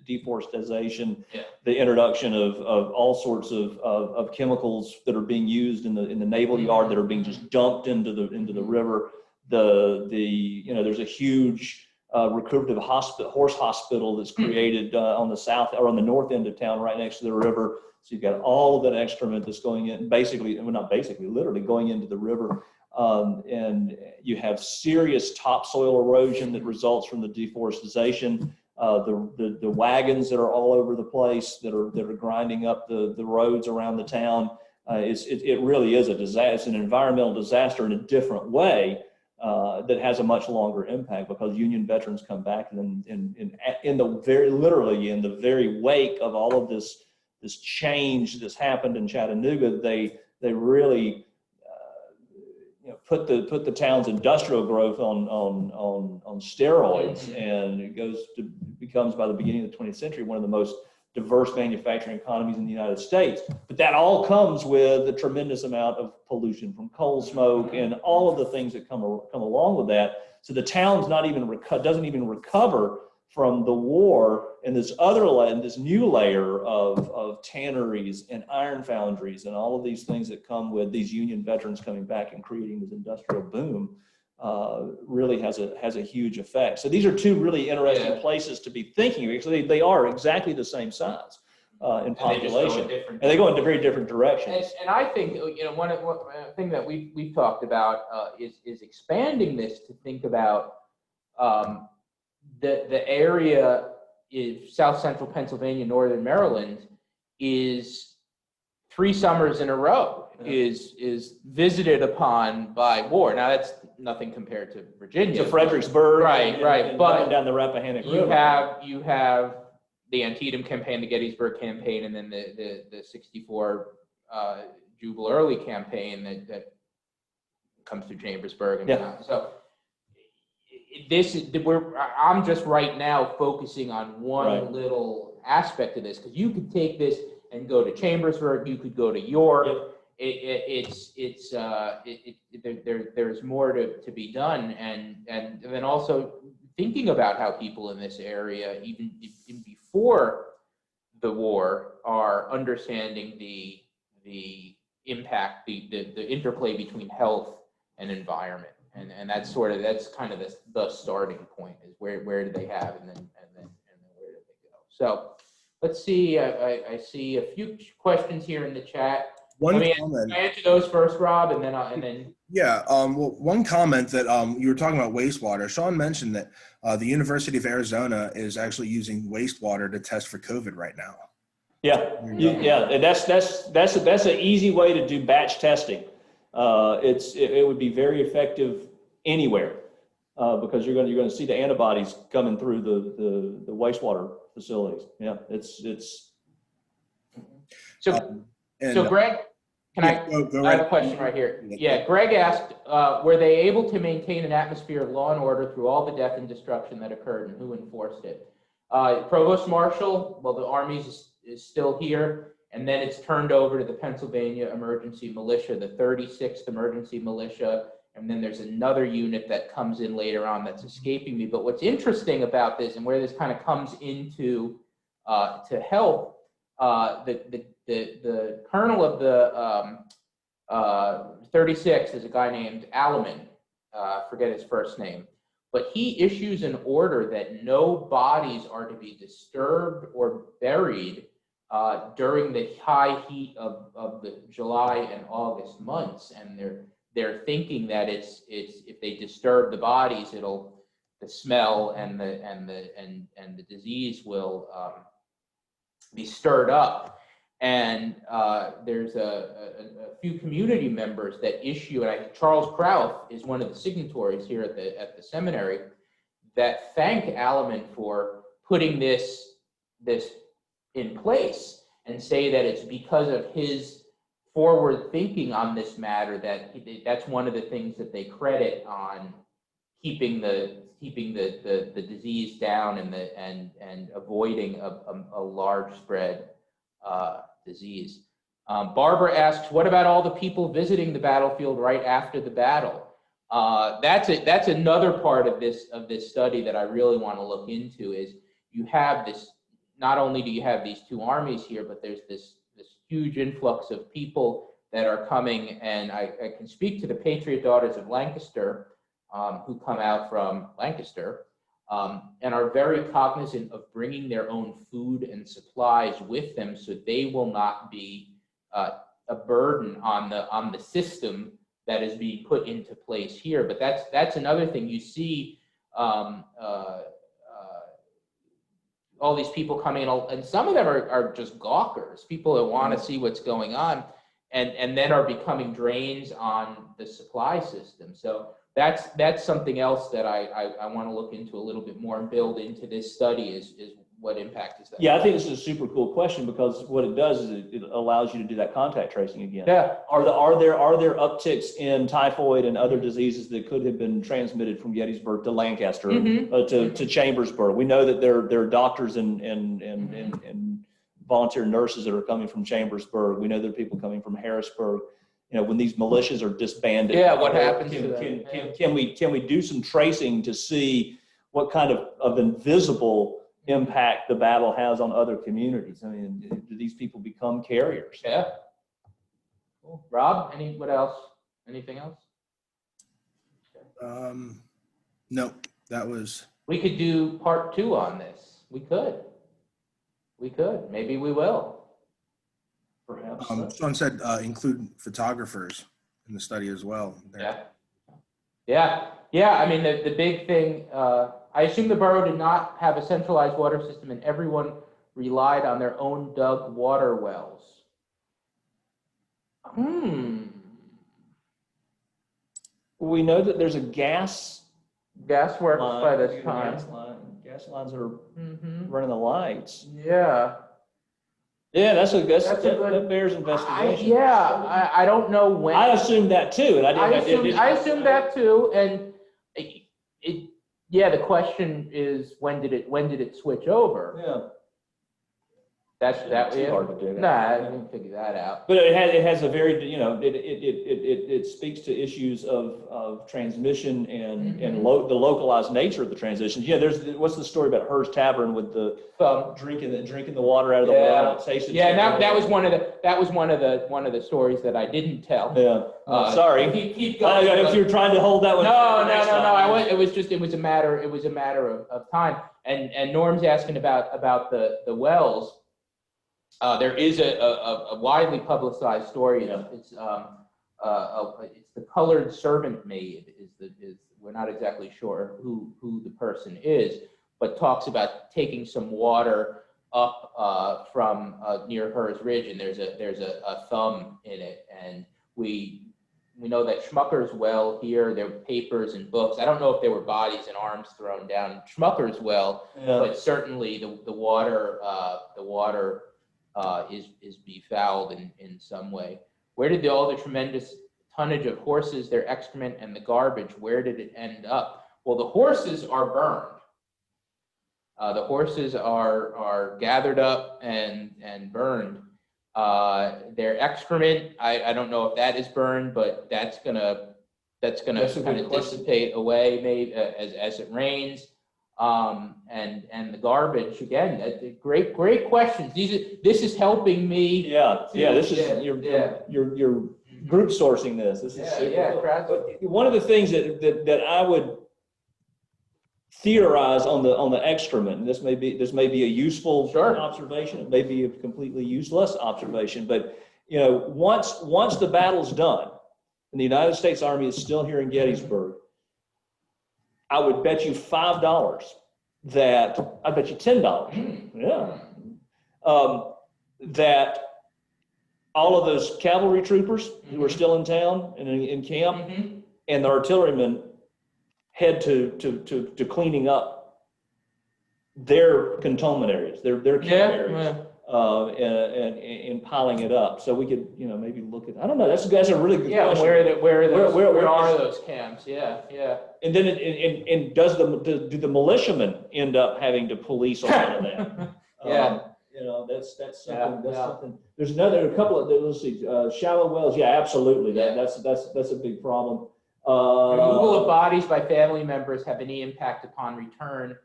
Deforestation, the introduction of all sorts of chemicals that are being used in the naval yard that are being just dumped into the river. There's a huge recuperative horse hospital that's created on the south or on the north end of town, right next to the river. So you've got all of that excrement that's going in, literally going into the river. And you have serious topsoil erosion that results from the deforestation. The wagons that are all over the place that are grinding up the roads around the town. It really is a disaster. It's an environmental disaster in a different way. That has a much longer impact, because Union veterans come back, and in the very wake of all of this change that's happened in Chattanooga, they really put the town's industrial growth on steroids, and it becomes by the beginning of the 20th century one of the most diverse manufacturing economies in the United States. But that all comes with a tremendous amount of pollution from coal smoke and all of the things that come along with that. So the town's doesn't even recover from the war, and this new layer of tanneries and iron foundries and all of these things that come with these Union veterans coming back and creating this industrial boom. really has a huge effect. So these are two really interesting places to be thinking, because they are exactly the same size in population, and they go in very different directions.
And I think, you know, one thing that we've talked about is expanding this to think about the area is South Central Pennsylvania, Northern Maryland, is 3 summers in a row is visited upon by war. Now that's nothing compared to Virginia.
To Fredericksburg,
right. But
down the Rappahannock
you
River.
you have the Antietam campaign, the Gettysburg campaign, and then the 64 Jubal Early campaign that comes through Chambersburg. And so I'm just right now focusing on one little aspect of this, because you could take this and go to Chambersburg, you could go to York. There's more to be done, and then also thinking about how people in this area, even before the war, are understanding the impact, the interplay between health and environment, and that's kind of the starting point, is where do they have, and then where do they go. So let's see. I see a few questions here in the chat.
One
Let me
comment.
answer those first, Rob, and then.
Yeah. Well, one comment that you were talking about wastewater. Sean mentioned that the University of Arizona is actually using wastewater to test for COVID right now.
Yeah. And that's an easy way to do batch testing. It would be very effective anywhere because you're going to see the antibodies coming through the wastewater facilities. Yeah, it's.
So Greg, I have a question right here. Yeah, Greg asked, were they able to maintain an atmosphere of law and order through all the death and destruction that occurred, and who enforced it? Provost Marshal, well, the Army is still here, and then it's turned over to the Pennsylvania Emergency Militia, the 36th Emergency Militia, and then there's another unit that comes in later on that's escaping me. But what's interesting about this, and where this kind of comes into to help, the colonel of the 36 is a guy named Alleman, forget his first name, but he issues an order that no bodies are to be disturbed or buried during the high heat of the July and August months, and they're thinking that it's if they disturb the bodies, the smell and the disease will be stirred up. And there's a few community members that issue, and Charles Kraut is one of the signatories here at the seminary, that thank Alleman for putting this in place, and say that it's because of his forward thinking on this matter that's one of the things that they credit on keeping the disease down and avoiding a large spread disease. Barbara asks, what about all the people visiting the battlefield right after the battle? That's another part of this study that I really want to look into. Is you have this, not only do you have these two armies here, but there's this huge influx of people that are coming, and I can speak to the Patriot Daughters of Lancaster, who come out from Lancaster, and are very cognizant of bringing their own food and supplies with them, so they will not be a burden on the system that is being put into place here. But that's another thing you see. All these people coming in, and some of them are just gawkers, people that want to see what's going on, and then are becoming drains on the supply system. So that's something else that I want to look into a little bit more and build into this study is what impact is that?
Yeah, I think this is a super cool question, because what it does is it allows you to do that contact tracing again.
Yeah.
Are there upticks in typhoid and other diseases that could have been transmitted from Gettysburg to Lancaster, to Chambersburg? We know that there are doctors and volunteer nurses that are coming from Chambersburg. We know there are people coming from Harrisburg. You know, when these militias are disbanded,
what happens to them?
Can we do some tracing to see what kind of invisible impact the battle has on other communities? I mean, do these people become carriers?
Yeah. Cool. Rob, what else? Anything else?
No, that was.
We could do part 2 on this. We could. Maybe we will.
Perhaps.
Sean said include photographers in the study as well.
Yeah. I mean, the big thing, I assume the borough did not have a centralized water system and everyone relied on their own dug water wells.
We know that there's a gas
works
line,
by this time.
Gas lines are running the lights.
Yeah.
Yeah,
that
bears investigation.
I don't know when.
I assumed that too, and
I assumed that too, and the question is when did it switch over?
Yeah.
That's
too hard to do.
Nah, I didn't figure that out.
But it has a very, it speaks to issues of transmission and the localized nature of the transitions. Yeah, what's the story about Hers Tavern with the drinking the water out of the well?
That was one of the stories that I didn't tell.
Yeah. Sorry.
Keep going.
If you're trying to hold that one.
No. It was a matter of time. And Norm's asking about the wells. There is a widely publicized story. It's the colored servant maid. We're not exactly sure who the person is, but talks about taking some water up from near Hers Ridge, and there's a thumb in it, and we know that Schmucker's well here. There were papers and books. I don't know if there were bodies and arms thrown down Schmucker's well, but certainly the water is befouled in some way. Where did all the tremendous tonnage of horses, their excrement, and the garbage, where did it end up? Well, the horses are burned. The horses are gathered up and burned. Their excrement, I don't know if that is burned, but that's gonna kind of dissipate away maybe as it rains. And the garbage again. Great questions. This is helping me.
You're group sourcing this. This is one of the things that I would theorize on the excrement. This may be a useful observation. It may be a completely useless observation. But once the battle's done, and the United States Army is still here in Gettysburg, I would bet you $5 I bet you $10. That all of those cavalry troopers who are still in town and in camp and the artillerymen head to cleaning up their cantonment areas, their camp areas, and piling it up. So we could, maybe look at. I don't know. That's a really good question.
Where are those camps? Yeah.
And then, do the militiamen end up having to police all of that? That's something. That's something. There's a couple of. Let's see. Shallow wells. Yeah, absolutely. That's a big problem.
Removal of bodies by family members have any impact upon return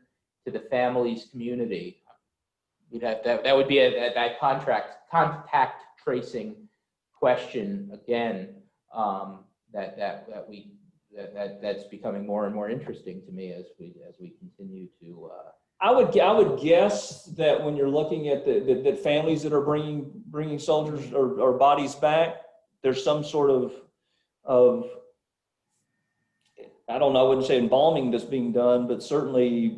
to the family's community? That would be that contact tracing question again. That's becoming more and more interesting to me as we continue to.
I would guess that when you're looking at the families that are bringing soldiers or bodies back, there's some sort of I don't know. I wouldn't say embalming that's being done, but certainly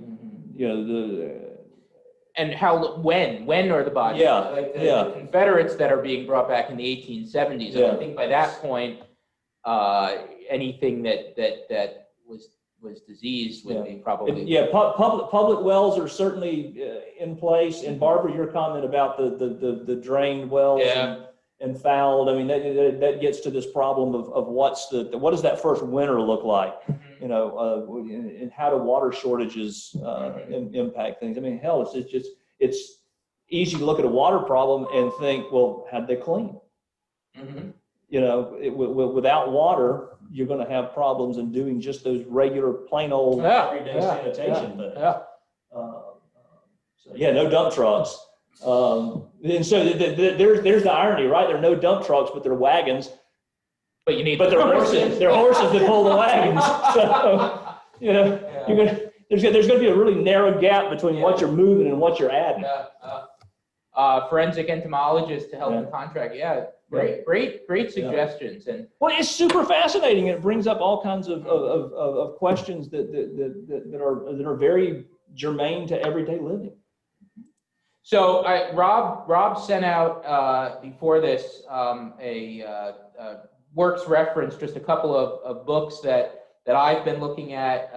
And when are the bodies? The Confederates that are being brought back in the 1870s. I think by that point, anything that was diseased would be probably.
Public wells are certainly in place. And Barbara, your comment about the drained wells and fouled. I mean, that gets to this problem of what does that first winter look like? And how do water shortages impact things? I mean, hell, it's easy to look at a water problem and think, well, how'd they clean? Without water, you're going to have problems in doing just those regular, plain old everyday sanitation things. No dump trucks. And so there's the irony, right? There are no dump trucks, but there are wagons
But you need
but they're horses. They're horses that pull the wagons. So, you know,
Yeah.
there's going to be a really narrow gap between what you're moving and what you're adding.
Forensic entomologist to help
Yeah.
in contract. Yeah, great suggestions. And
well, it's super fascinating. It brings up all kinds of questions that are very germane to everyday living.
so Rob sent out before this a works reference, just a couple of books that I've been looking at,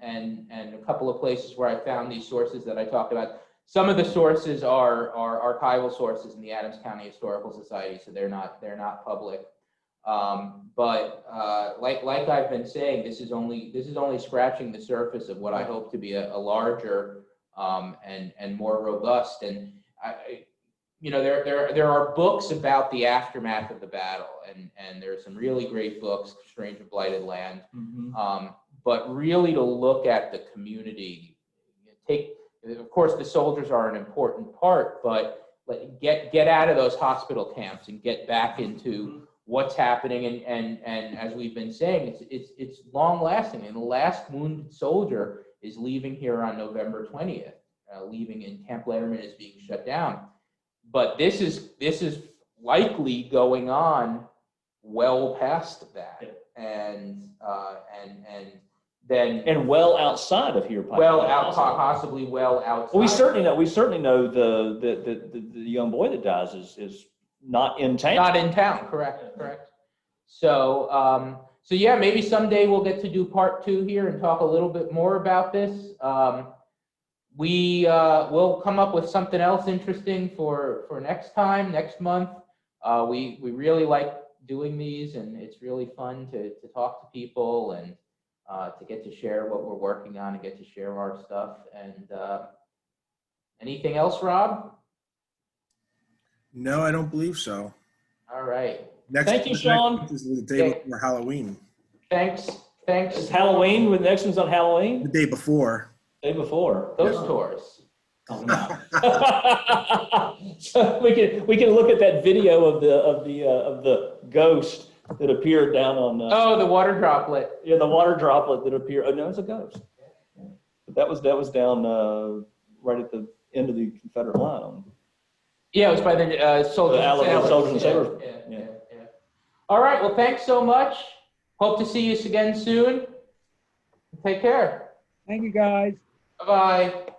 and a couple of places where I found these sources that I talked about. Some of the sources are archival sources in the Adams County Historical Society, so they're not public. But like I've been saying, this is only scratching the surface of what I hope to be a larger and more robust. And there are books about the aftermath of the battle, and there are some really great books, Strange and Blighted Land. But really to look at the community, of course, the soldiers are an important part, but get out of those hospital camps and get back into what's happening. And as we've been saying, it's long lasting. And the last wounded soldier is leaving here on November 20th, leaving in Camp Letterman is being shut down. But this is likely going on well past that, and
well outside of here.
Possibly well outside.
Well, we certainly know the young boy that dies is not in town.
Not in town, correct. So yeah, maybe someday we'll get to do part 2 here and talk a little bit more about this. We will come up with something else interesting for next month. We really like doing these, and it's really fun to talk to people and to get to share what we're working on and get to share our stuff. And anything else, Rob?
No, I don't believe so.
All right.
Thank you, Sean.
This is the day before Halloween.
Thanks.
It's Halloween. The next one's on Halloween.
The day before.
Those tours.
Oh, no. So we can look at that video of the ghost that appeared down on.
The water droplet.
Yeah, the water droplet that appeared. Oh no, it's a ghost. But that was down right at the end of the Confederate line.
Yeah, it was by the soldiers.
Soldiers and sailors.
Yeah. All right. Well, thanks so much. Hope to see you again soon. Take care.
Thank you, guys.
Bye-bye.